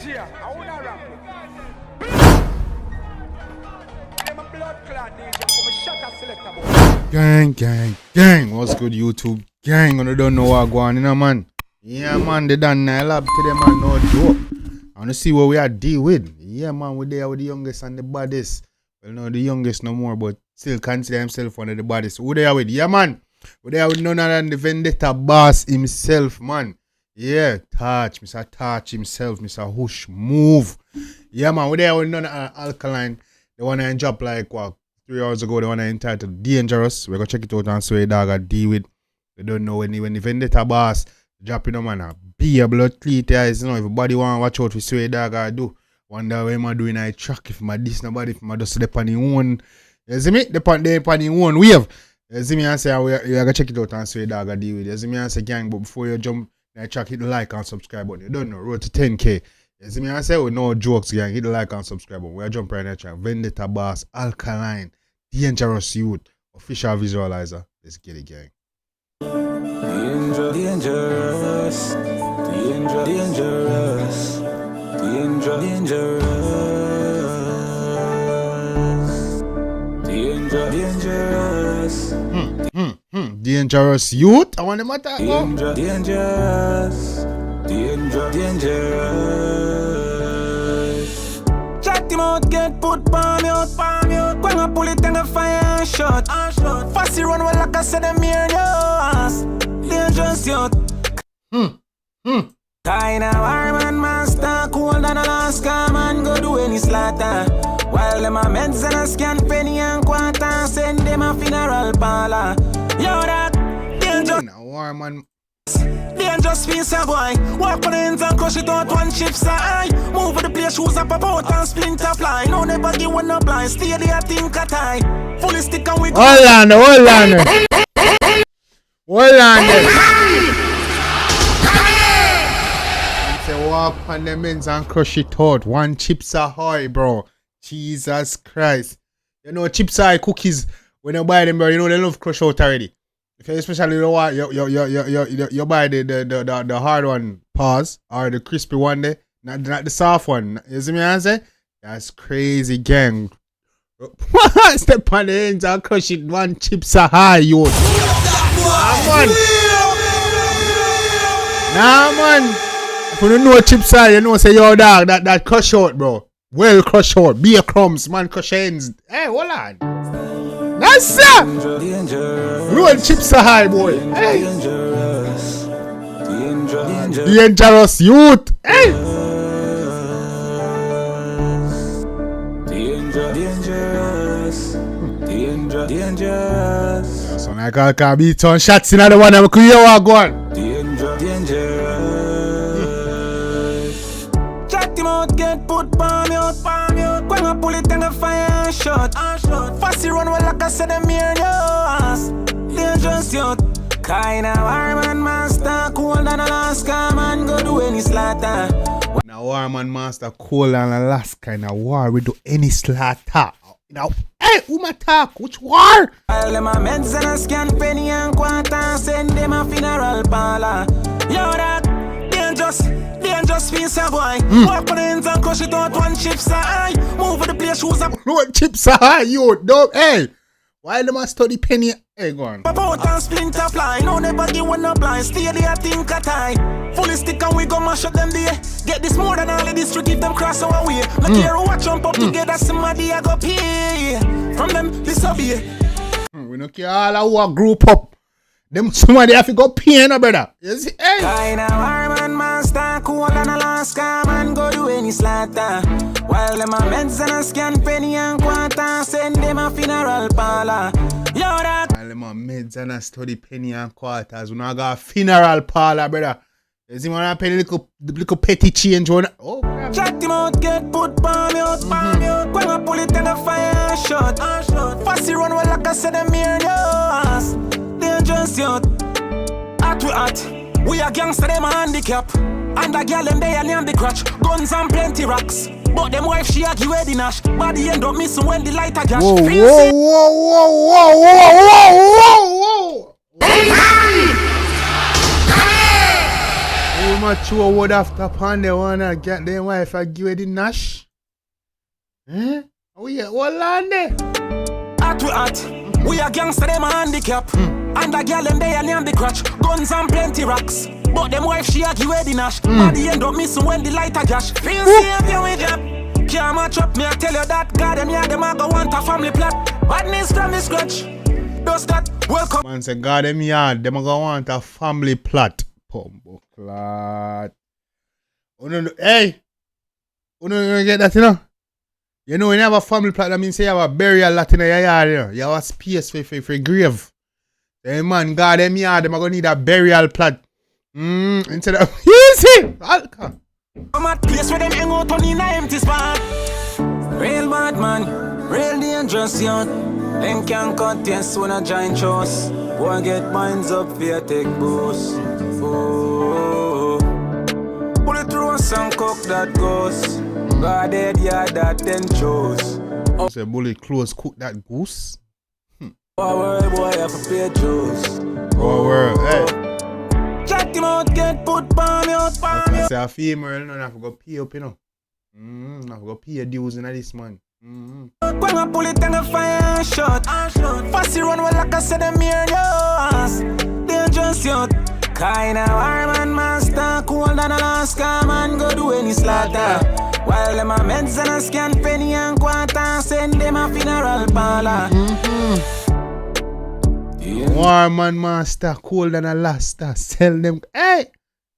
DJ, I wanna rap. I'm a blood clot DJ, I'm a shot selector boy. Gang. What's good, YouTube? Gang, I don't know what going on, you know, man. Yeah, man, they done nail up today, man, no joke. I want to see what we are deal with. Yeah, man, we're there with the youngest and the baddest. Well, no, the youngest no more, but still consider himself one of the baddest. Who there with? Yeah, man. We're there with none other than the Vendetta boss himself, man. Yeah, Mr. Touch himself, Mr. Hush, move. Yeah, man, we're there with none other Alkaline. The one I dropped like, what, 3 hours ago, the one I entitled Dangerous. We're going to check it out and see what dog I deal with. We don't know when the Vendetta boss dropping them, man. Be a blood cleat, guys. You know, if everybody want to watch out for see what dog I do. Wonder what am I doing I track if my this nobody if my just dep on the one. You see me? Dep on the one wave. You see me and say you gotta check it out and see what dog I deal with. You see me and say gang, but before you jump, I track, hit the like and subscribe button. You don't know, road to 10K. You see me and say with no jokes, gang, hit the like and subscribe button. We are jumping right now, track. Vendetta boss, Alkaline, Dangerous Youth, official visualizer. Let's get it, gang. Dangerous. Dangerous Youth. I want them attack. Dangerous. Chat him out, get put palm out. When I pull it and I fire and shot. Fussy run well like I said them here nose. Dangerous Youth. Kinda warm and master, cool than Alaska, man, go do any slaughter. While them a meds and a scan penny and quarter, send them a funeral parlor. Yo, that dangerous. Warm and Dangerous piece of boy. Walk on the ends and crush it out one chips eye. Move the place, shoes up about and splinter fly. No never give one no blind, stay there, think a tie. Fully stick and we go. Hold on. Say walk on the ends and crush it out. One chips ahoy, bro. Jesus Christ. You know chips ahoy cookies. When you buy them, bro, you know they love crush out already. If you especially you buy the hard one, pause, or the crispy one there, not the soft one. You see me answer? That's crazy, gang. Step on the ends and crush it. One chips ahoy, yo. Nah, man. If you don't know chips ahoy, you know say yo dog that crush out, bro. Well crush out. Beer crumbs, man, crush ends. Hey, hold on. That's sir. Roll chips ahoy, boy. Hey. Dangerous Youth. Hey. Dangerous. So I can't beat on shots in the one I'm going. Chat him out, get put palm out. When I pull it and I fire and shot. Fussy run well like I said them here nose. Dangerous Youth. Kinda warm and master, cool than Alaska, man, go do any slaughter. Now warm and master, cool than Alaska, in a war we do any slaughter. Now, hey, who my talk? Which war? While them a meds and a scan penny and quarter, send them a funeral parlor. Yo, that dangerous piece of boy. Walk on the ends and crush it out one chips eye. Move the place, shoes up. What chips are you? Don't, hey. Why them a study penny? Hey, go on. About and splinter fly. No never give one no blind. Stay there, think a tie. Fully stick and we go mash up them there. Get this more than all the district if them cross our way. Look here, watch jump up together. Somebody I go pay. From them, this will be. We don't care all our group up. Them somebody have to go pay, no brother. You see, hey. Kinda warm and master, cool than Alaska, man, go do any slaughter. While them a meds and a scan penny and quarter, send them a funeral parlor. Yo, that. While them a meds and a study penny and quarters, we not got a funeral parlor, brother. You see, when I pay the little petty change on. Oh, brother. Chat him out, get put palm out. When I pull it and I fire and shot. Fussy run well like I said them here nose. Dangerous Youth. At we are gangster, them a handicap. And the girl them they are near the crotch. Guns and plenty rocks. But them wife she a give the nash. Body end up missing when the light a gash. Whoa. mature would have to pan the one and get their wife and give it the nash. Eh? Oh yeah, hold on there. At we are gangster, them a handicap. And the girl them they are near the crutch. Guns and plenty rocks. But them wife she a give it the nash. Body end up missing when the light a dash. Feel safe you with job. Can't match up, me I tell you that. God them yeah, them a go want a family plot. Badness from the scratch. Does that welcome? Man say God them yard, them a go want a family plot. Pumbo clot. Hey! You don't get that, you know? You know, when you have a family plot, that means you have a burial lot in your yard, you know? You have a space for grave. Hey man, God them yard, them a go need a burial plot. Instead of easy! Alka! I'm at place where them hang out on in a empty spot. Real bad man, real dangerous young. Them can't contest when a giant chose. Boy get minds up for your take boost. Oh, pull it through and cook that goes. God dead yeah that then chose. Say bully close cook that goose. Boy have to pay Joes. Oh world, hey. Check him out, get put palm out. I say a female, you know, have to go pay up, you know. Have to go pay your dues in this man. When I pull it and I fire shot. Fast run well like I said them here yours. Dangerous youth. Kinda warm and master. Cool than Alaska man go do any slaughter. While them a meds and a scan penny and quarter. Send them a funeral parlor. Warm and master, cold than Alaska. Sell them. Hey!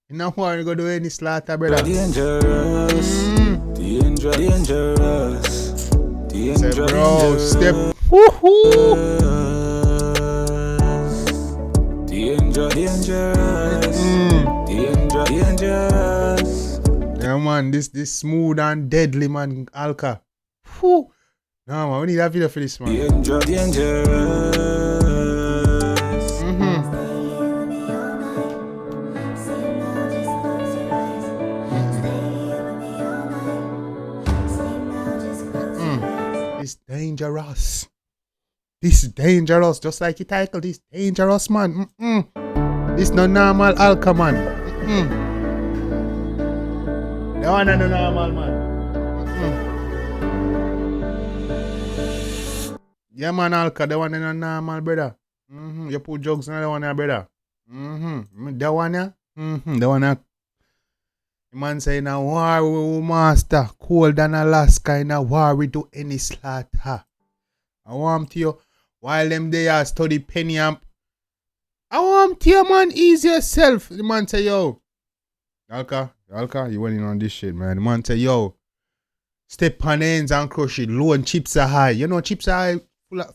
You know why you go do any slaughter, brother? Dangerous. Dangerous. Say, bro, step. Woohoo! Dangerous. Dangerous. Yeah, man, this smooth and deadly, man, Alka. Whew. Nah, man, we need that video for this, man. Dangerous. It's dangerous. This is dangerous, just like you title this. Dangerous, man. This no normal Alka, man. The one and the normal, man. Yeah, man, Alka, the one and the normal, brother. You put drugs in the one, brother. The one, yeah. The one, yeah. The man say in a war we master, cold than Alaska, in a war we do any slaughter. I want to you, while them there study penny amp. I want to you, man, ease yourself. The man say, yo, Alka, you went in on this shit, man. The man say, yo, step on ends and crush it. Low and chips are high. You know chips are high,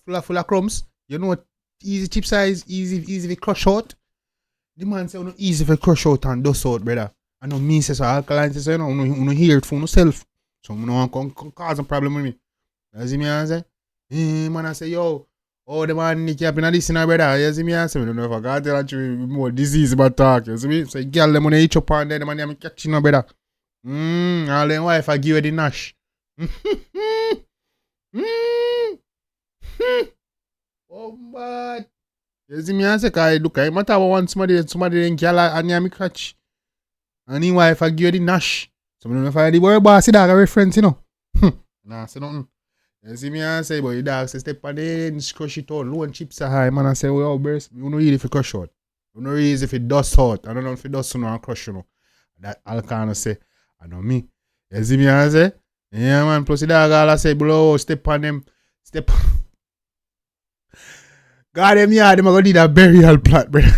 full of crumbs. You know easy chips are easy to crush out. The man say, no easy to crush out and dust out, brother. I know me say so Alkaline say, you know, hear it for yourself. So you know come cause a problem with me. You see me answer? Man, I say, yo, oh the man Nicky up in this, brother. You see me answer? I don't know if I got tell you more disease about talk. You see me? So girl them when they eat up on there, the man them catching no brother. All them wife I give you the nash. Oh man. You see me answer? Cause look, I matter what somebody then girl and me catch. And his wife I give you the nash. So I don't know if I the boy boss see dog a reference, you know. Nah, say nothing. You see me and say, but the dog say step on the end, crush it out, low and chips are high. Man, I say, well, burst, you know easy if you crush out. You know easy if it dust out. I don't know if it dust and crush, you know. That Alkaline say, I know me. You see me and say, yeah man, plus the dog all I say, blow, step on them, step on. God them yeah, them are gonna need a burial plot, brother.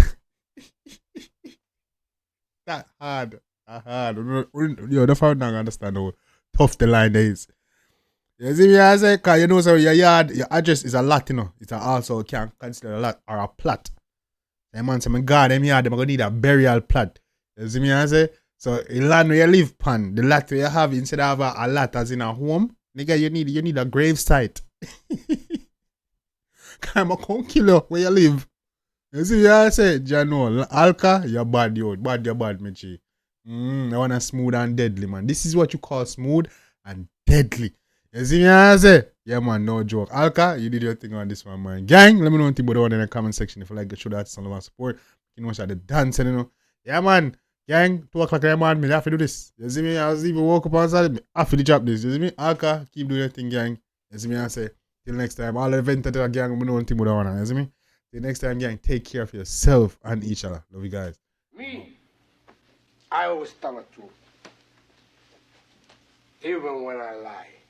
That hard. Yo, the found not understand how tough the line is. You see me I say, cause you know so your yard, your address is a lot, you know. It's also can consider a lot or a plot. The man say, my God, them yard, them gonna need a burial plot. You see me I say? So the land where you live pan, the lot where you have instead of a lot as in a home, nigga, you need a grave site. Cause I'm gonna kill you where you live. You see what I say, Jano, Alka, you're bad, yo. You're bad, Michi. I want a smooth and deadly, man. This is what you call smooth and deadly. You see what I say? Yeah, man, no joke. Alka, you did your thing on this one, man. Gang, let me know anything about the one in the comment section. If you like the show, that's all about support. You know, the dancing, you know. Yeah, man. Gang, 2 o'clock in the morning, I have to do this. You see me? I was even woke up on Saturday, I have to drop this. You see me? Alka, keep doing your thing, gang. You see me? I say, till next time, all the event that gang, we know one thing with one. You see me? Till next time, gang, take care of yourself and each other. Love you guys. Me, I always tell the truth. Even when I lie.